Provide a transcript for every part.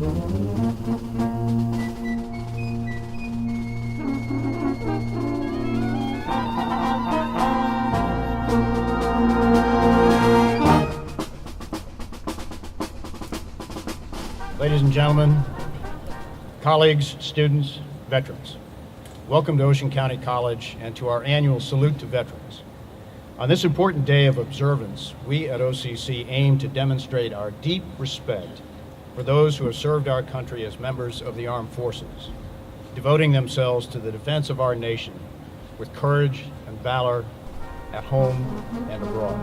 Ladies and gentlemen, colleagues, students, veterans, welcome to Ocean County College and to our annual Salute to Veterans. On this important day of observance, we at OCC aim to demonstrate our deep respect for those who have served our country as members of the armed forces, devoting themselves to the defense of our nation with courage and valor at home and abroad.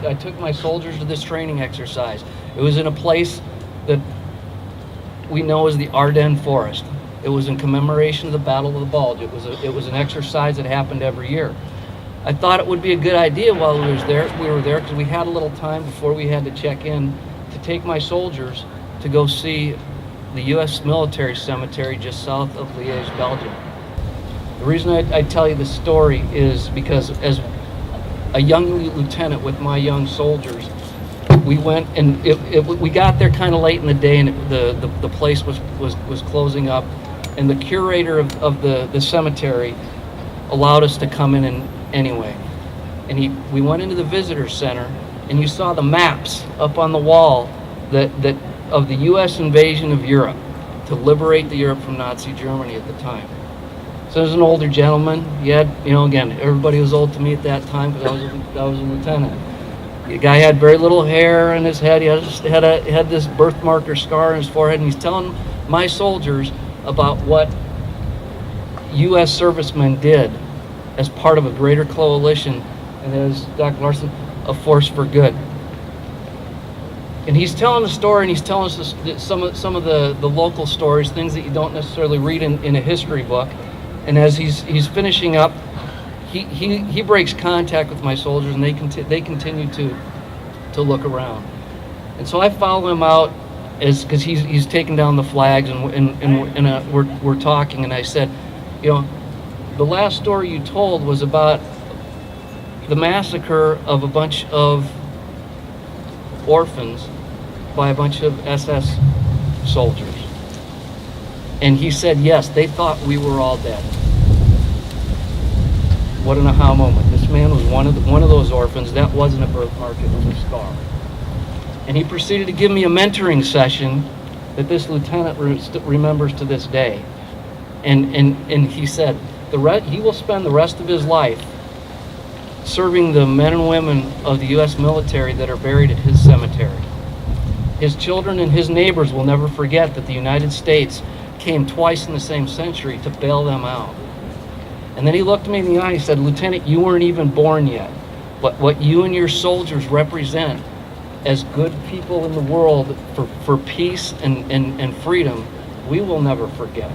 I took my soldiers to this training exercise. It was in a place that we know as the Ardennes Forest. It was in commemoration of the Battle of the Bulge. It was an exercise that happened every year. I thought it would be a good idea while we were there because we had a little time before we had to check in to take my soldiers to go see the U.S. military cemetery just south of Liège, Belgium. The reason I tell you this story is because as a young lieutenant with my young soldiers, we went and we got there kind of late in the day, and the place was closing up, and the curator of the cemetery allowed us to come in anyway. And we went into the visitor center, and you saw the maps up on the wall that of the U.S. invasion of Europe to liberate the Europe from Nazi Germany at the time. So there's an older gentleman. He had, again, everybody was old to me at that time because I was a lieutenant. The guy had very little hair in his head. He had this birthmark or scar on his forehead, and he's telling my soldiers about what U.S. servicemen did as part of a greater coalition, and as Dr. Larson, a force for good. And he's telling the story, and he's telling us some of the local stories, things that you don't necessarily read in a history book. And as he's finishing up, he breaks contact with my soldiers, and they continue to look around. And so I follow him out because he's taking down the flags, and we're talking. And I said, the last story you told was about the massacre of a bunch of orphans by a bunch of SS soldiers. And he said, yes, they thought we were all dead. What an aha moment. This man was one of those orphans. That wasn't a birthmark, it was a scar. And he proceeded to give me a mentoring session that this lieutenant remembers to this day. And he said, he will spend the rest of his life serving the men and women of the U.S. military that are buried at his cemetery. His children and his neighbors will never forget that the United States came twice in the same century to bail them out. And then he looked me in the eye and he said, Lieutenant, you weren't even born yet. But what you and your soldiers represent as good people in the world for peace and freedom, we will never forget.